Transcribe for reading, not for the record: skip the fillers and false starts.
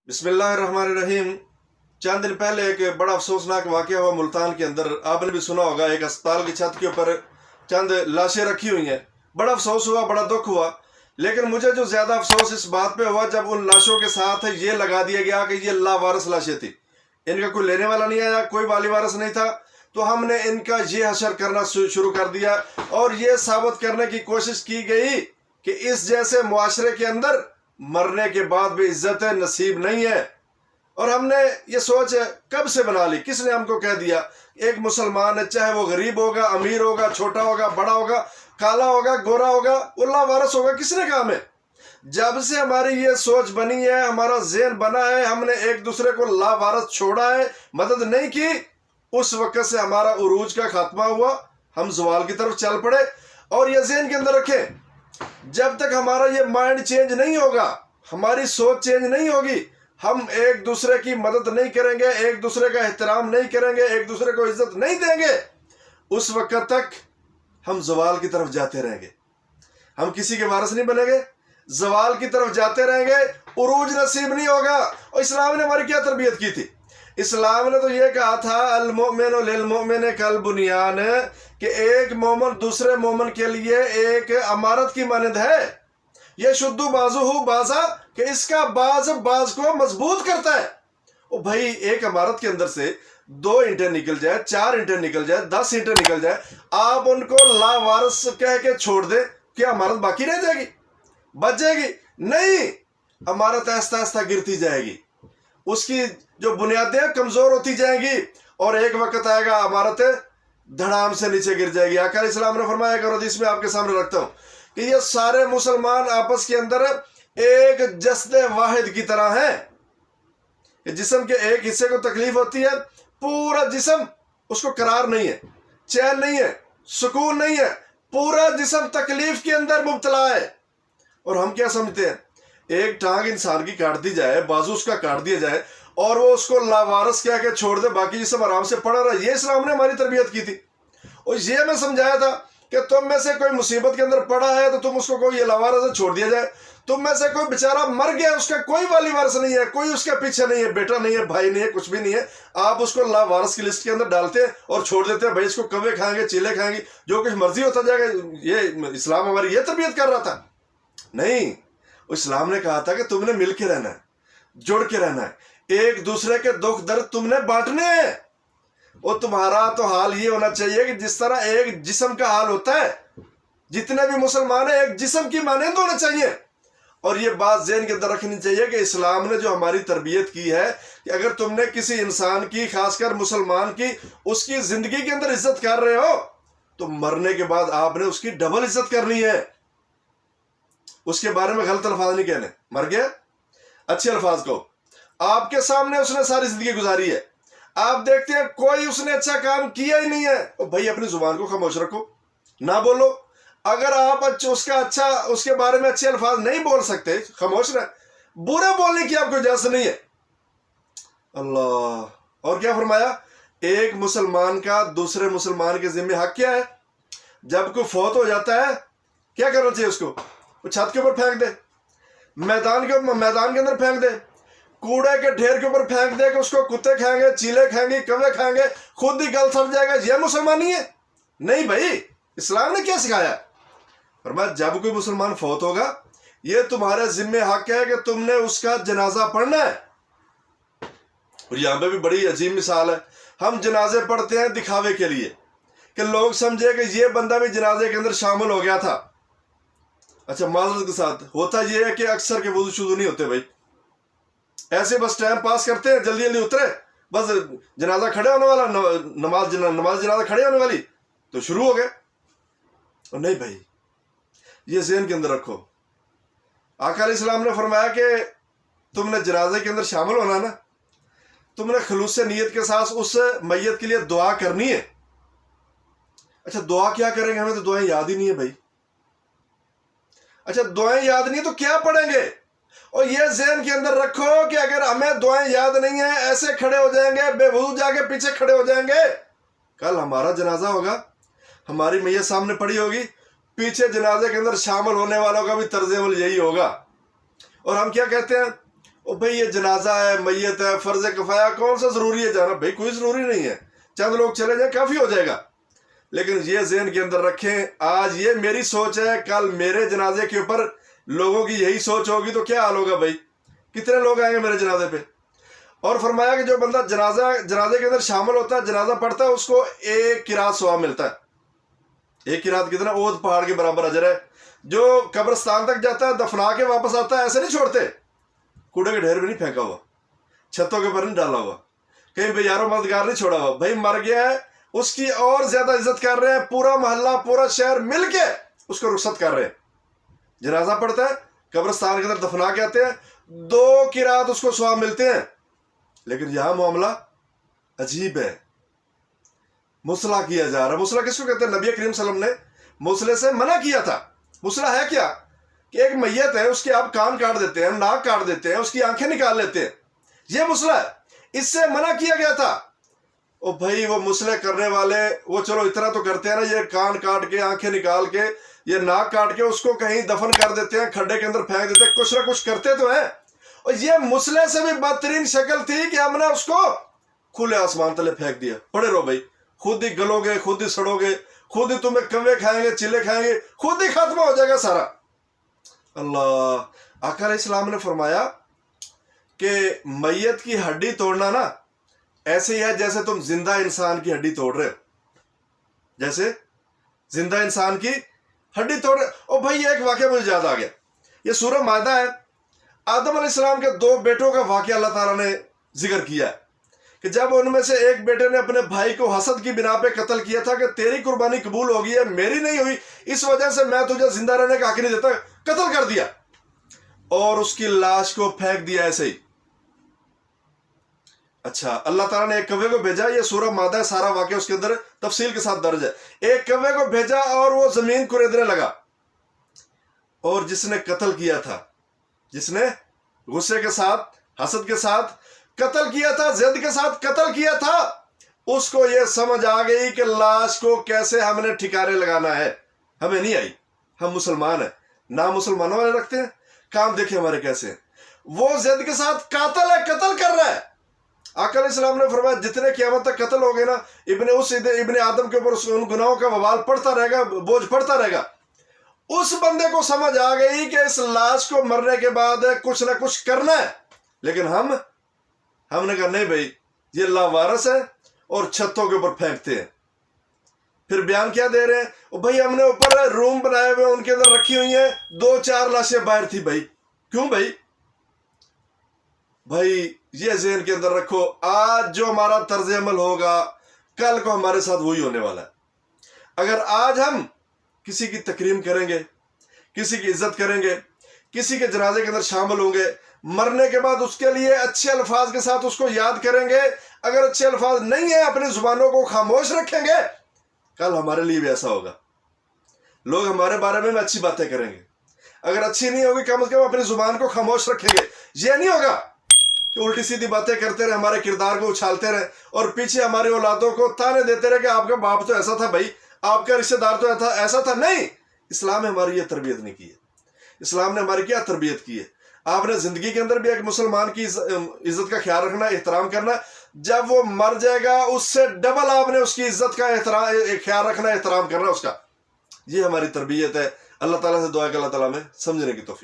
बिस्मिल्लाहिर्रहमानिर्रहीम। चंद दिन पहले एक बड़ा अफसोसनाक वाक़या हुआ मुल्तान के अंदर। आपने भी सुना होगा, एक अस्पताल की छत के ऊपर चंद लाशें रखी हुई हैं। बड़ा अफसोस हुआ, बड़ा दुख हुआ। लेकिन मुझे जो ज़्यादा अफसोस इस बात पे हुआ जब उन लाशों के साथ ये लगा दिया गया कि ये लावारिस लाशें थी, इनका कोई लेने वाला नहीं आया, कोई वाली वारिस नहीं था, तो हमने इनका ये हशर करना शुरू कर दिया और ये साबित करने की कोशिश की गई कि इस जैसे मुआशरे के अंदर मरने के बाद भी इज्जत नसीब नहीं है। और हमने ये सोच कब से बना ली? किसने हमको कह दिया? एक मुसलमान है, चाहे वो गरीब होगा, अमीर होगा, छोटा होगा, बड़ा होगा, काला होगा, गोरा होगा, वो लावारिस होगा। किसने कहा हमें? जब से हमारी ये सोच बनी है, हमारा ज़हन बना है, हमने एक दूसरे को लावारिस छोड़ा है, मदद नहीं की, उस वक्त से हमारा उरूज का खात्मा हुआ, हम ज़वाल की तरफ चल पड़े। और ये ज़हन के अंदर रखें, जब तक हमारा ये माइंड चेंज नहीं होगा, हमारी सोच चेंज नहीं होगी, हम एक दूसरे की मदद नहीं करेंगे, एक दूसरे का एहतराम नहीं करेंगे, एक दूसरे को इज्जत नहीं देंगे, उस वक्त तक हम ज़वाल की तरफ जाते रहेंगे। हम किसी के वारिस नहीं बनेंगे, ज़वाल की तरफ जाते रहेंगे, उरूज नसीब नहीं होगा। और इस्लाम ने हमारी क्या तरबियत की थी? इस्लाम ने तो ये कहा था, अल मोमिनु लिल मोमिन कल बुनियान, कि एक मोमिन दूसरे मोमिन के लिए एक इमारत की मानद है। ये शुद्धू बाजुहु बाजा, कि इसका बाज को मजबूत करता है। ओ भाई, एक इमारत के अंदर से 2 ईंटें निकल जाए, 4 ईंटें निकल जाए, 10 ईंटें निकल जाए, आप उनको लावारिस कह के छोड़ दे, क्या इमारत बाकी रह जाएगी? बच जाएगी? नहीं, इमारत आहिस्ता आहिस्ता गिरती जाएगी, उसकी जो बुनियादें कमजोर होती जाएंगी और एक वक्त आएगा इमारत धड़ाम से नीचे गिर जाएगी। आका इस्लाम ने फरमाया, और हदीस में आपके सामने रखता हूं, कि ये सारे मुसलमान आपस के अंदर एक जस्द वाहिद की तरह हैं। जिस्म के एक हिस्से को तकलीफ होती है, पूरा जिस्म उसको करार नहीं है, चैन नहीं है, सुकून नहीं है, पूरा जिस्म तकलीफ के अंदर मुब्तला है। और हम क्या समझते हैं? एक टांग इंसान की काट दी जाए, बाजू उसका काट दिया जाए और वो उसको लावारिस कह के छोड़ दे, बाकी जिस्म आराम से पड़ा रहा। ये इस्लाम ने हमारी तरबियत की थी। और ये मैं समझाया था कि तुम में से कोई मुसीबत के अंदर पड़ा है तो तुम उसको कोई ये लावारिस छोड़ दिया जाए। तुम में से कोई बेचारा मर गया, उसका कोई वाली वारिस नहीं है, कोई उसके पीछे नहीं है, बेटा नहीं है, भाई नहीं है, कुछ भी नहीं है, आप उसको लावारिस की लिस्ट के अंदर डालते हैं और छोड़ देते हैं, भाई इसको कौवे खाएंगे, चीले खाएंगे, जो कुछ मर्जी होता जाएगा। ये इस्लाम हमारी ये तरबियत कर रहा था? नहीं, इस्लाम ने कहा था कि तुमने मिल के रहना है, जुड़ के रहना है, एक दूसरे के दुख दर्द तुमने बांटने हैं। और तुम्हारा तो हाल ये होना चाहिए कि जिस तरह एक जिस्म का हाल होता है, जितने भी मुसलमान हैं एक जिस्म की मानंद होना चाहिए। और ये बात ज़हन के अंदर रखनी चाहिए कि इस्लाम ने जो हमारी तरबियत की है कि अगर तुमने किसी इंसान की, खासकर मुसलमान की, उसकी जिंदगी के अंदर इज्जत कर रहे हो, तो मरने के बाद आपने उसकी डबल इज्जत करनी है। उसके बारे में गलत अल्फाज नहीं कहने, मर गया अच्छे अल्फाज कहो। आपके सामने उसने सारी जिंदगी गुजारी है, आप देखते हैं कोई उसने अच्छा काम किया ही नहीं है, तो भाई अपनी जुबान को खामोश रखो, ना बोलो। अगर आप उसके बारे में अच्छे अल्फाज नहीं बोल सकते, खामोश रहे, बुरे बोलने की आपको इजाजत नहीं है। अल्लाह। और क्या फरमाया? एक मुसलमान का दूसरे मुसलमान के जिम्मे हक क्या है? जब कोई फौत हो जाता है क्या करना चाहिए? उसको वो छत के ऊपर फेंक दे, मैदान के अंदर फेंक दे, कूड़े के ढेर के ऊपर फेंक दे कि उसको कुत्ते खाएंगे, चीले खाएंगे, कौवे खाएंगे, खुद ही गल सड़ जाएगा। ये मुसलमानी है? नहीं भाई, इस्लाम ने क्या सिखाया? फरमाया जब कोई मुसलमान फौत होगा, ये तुम्हारे जिम्मे हक है कि तुमने उसका जनाजा पढ़ना है। और यहां पे भी बड़ी अजीब मिसाल है, हम जनाजे पढ़ते हैं दिखावे के लिए कि लोग समझे कि ये बंदा भी जनाजे के अंदर शामिल हो गया था। अच्छा, माजरत के साथ होता यह है कि अक्सर के वजू शुरू नहीं होते भाई, ऐसे बस टाइम पास करते हैं, जल्दी जल्दी उतरे, बस जनाजा खड़े होने वाला, नमाज जनाजा खड़े होने वाली, तो शुरू हो गए। और नहीं भाई, ये ज़हन के अंदर रखो, आका इस्लाम ने फरमाया कि तुमने जनाजे के अंदर शामिल होना ना, तुमने खलूस नीयत के साथ उस मैयत के लिए दुआ करनी है। अच्छा, दुआ क्या करेंगे? हमें तो दुआएं याद ही नहीं है भाई। अच्छा, दुआएं याद नहीं तो क्या पढ़ेंगे? और ये ज़हन के अंदर रखो कि अगर हमें दुआएं याद नहीं है, ऐसे खड़े हो जाएंगे, बेवजू जाके पीछे खड़े हो जाएंगे, कल हमारा जनाजा होगा, हमारी मैयत सामने पड़ी होगी, पीछे जनाजे के अंदर शामिल होने वालों का भी तर्ज अमल यही होगा। और हम क्या कहते हैं? ओ भाई ये जनाजा है, मैयत है, फर्ज कफाया, कौन सा ज़रूरी है जाना? भाई कोई ज़रूरी नहीं है, चंद लोग चले जाए काफ़ी हो जाएगा। लेकिन ये ज़हन के अंदर रखें, आज ये मेरी सोच है, कल मेरे जनाजे के ऊपर लोगों की यही सोच होगी तो क्या हाल होगा भाई? कितने लोग आएंगे मेरे जनाजे पे? और फरमाया कि जो बंदा जनाजे के अंदर शामिल होता है, जनाजा पढ़ता है, उसको 1 किरात सवाब मिलता है। 1 किरात कितना? ओद पहाड़ के बराबर अजर है। जो कब्रिस्तान तक जाता है, दफना के वापस आता है, ऐसे नहीं छोड़ते, कूड़े के ढेर भी नहीं फेंका हुआ, छतों के ऊपर नहीं डाला हुआ, कहीं बेयारो मददगार नहीं छोड़ा हुआ। भाई मर गया है, उसकी और ज्यादा इज्जत कर रहे हैं, पूरा मोहल्ला पूरा शहर मिलके उसको रुखसत कर रहे हैं। जनाजा पड़ता है, कब्रिस्तान के अंदर दफना के आते हैं, 2 किरात उसको सवाब मिलते हैं। लेकिन यहां मामला अजीब है, मुसला किया जा रहा है। मुसला किसको कहते हैं? नबी करीम सल्लल्लाहु अलैहि वसल्लम ने मुसले से मना किया था। मुसला है क्या? कि एक मैयत है, उसके आप कान काट देते हैं, नाक काट देते हैं, उसकी आंखें निकाल लेते हैं, यह मुसला है, इससे मना किया गया था। ओ भाई वो मुसले करने वाले वो चलो इतना तो करते हैं ना, ये कान काट के, आंखें निकाल के, ये नाक काट के उसको कहीं दफन कर देते हैं, खड्डे के अंदर फेंक देते हैं, कुछ ना कुछ करते तो हैं। और ये मुसले से भी बदतरीन शक्ल थी कि हमने उसको खुले आसमान तले फेंक दिया। पड़े रहो भाई, खुद ही गलोगे, खुद ही सड़ोगे, खुद ही तुम्हें कौवे खाएंगे, चिल्ले खाएंगे, खुद ही खत्म हो जाएगा सारा। अल्लाह आका अलैहिस्सलाम ने फरमाया कि मैयत की हड्डी तोड़ना ना ऐसे ही है जैसे तुम जिंदा इंसान की हड्डी तोड़ रहे हो, जैसे जिंदा इंसान की हड्डी तोड़ रहे। ओ भाई ये एक वाकया मुझे याद आ गया, ये सूरह मायदा है। आदम अलैहिस्सलाम के 2 बेटों का वाकया अल्लाह ताला ने जिक्र किया है कि जब उनमें से एक बेटे ने अपने भाई को हसद की बिना पे कत्ल किया था कि तेरी कुर्बानी कबूल होगी है, मेरी नहीं हुई, इस वजह से मैं तुझे जिंदा रहने का हक नहीं देता, कत्ल कर दिया और उसकी लाश को फेंक दिया ऐसे ही। अच्छा, अल्लाह ताला ने एक कौवे को भेजा, ये सूरह मादा है, सारा वाकया उसके अंदर तफसील के साथ दर्ज है। एक कौवे को भेजा और वो जमीन कुरेदने लगा, और जिसने कत्ल किया था, जिसने गुस्से के साथ, हसद के साथ कत्ल किया था, जिद के साथ कत्ल किया था, उसको ये समझ आ गई कि लाश को कैसे हमने ठिकाने लगाना है। हमें नहीं आई, हम मुसलमान हैं, ना मुसलमानों वाले रखते हैं काम, देखे हमारे कैसे हैं। वो जिद के साथ कातिल है, कत्ल कर रहा है। आका अलैहिस्सलाम ने फरमाया जितने क़यामत तक कत्ल हो गए ना, इब्ने आदम के ऊपर उन गुनाहों का वबाल पड़ता रहेगा, बोझ पड़ता रहेगा। उस बंदे को समझ आ गई कि इस लाश को मरने के बाद कुछ ना कुछ करना है। लेकिन हमने कहा नहीं भाई, ये लावारस है और छतों के ऊपर फेंकते हैं। फिर बयान क्या दे रहे हैं? भाई हमने ऊपर रूम बनाए हुए, उनके अंदर रखी हुई हैं, 2-4 लाशें बाहर थी। भाई क्यों भाई? भाई ये ज़हन के अंदर रखो, आज जो हमारा तर्ज अमल होगा, कल को हमारे साथ वही होने वाला है। अगर आज हम किसी की तकरीम करेंगे, किसी की इज्जत करेंगे, किसी के जनाजे के अंदर शामिल होंगे, मरने के बाद उसके लिए अच्छे अल्फाज के साथ उसको याद करेंगे, अगर अच्छे अल्फाज नहीं है अपनी जुबानों को खामोश रखेंगे, कल हमारे लिए भी ऐसा होगा। लोग हमारे बारे में अच्छी बातें करेंगे, अगर अच्छी नहीं होगी कम से कम अपनी जुबान को खामोश रखेंगे। यह नहीं होगा कि उल्टी सीधी बातें करते रहे, हमारे किरदार को उछालते रहे और पीछे हमारी औलादों को ताने देते रहे कि आपका बाप तो ऐसा था, भाई आपका रिश्तेदार तो ऐसा था। नहीं, इस्लाम ने हमारी यह तरबियत नहीं की है। इस्लाम ने हमारी क्या तरबियत की है? आपने जिंदगी के अंदर भी एक मुसलमान की इज्जत का ख्याल रखना, एहतराम करना। जब वो मर जाएगा उससे डबल आपने उसकी इज्जत का ख्याल रखना, एहतराम करना उसका। ये हमारी तरबियत है। अल्लाह ताला से दुआ है कि अल्लाह ताला हमें समझने की तौफीक।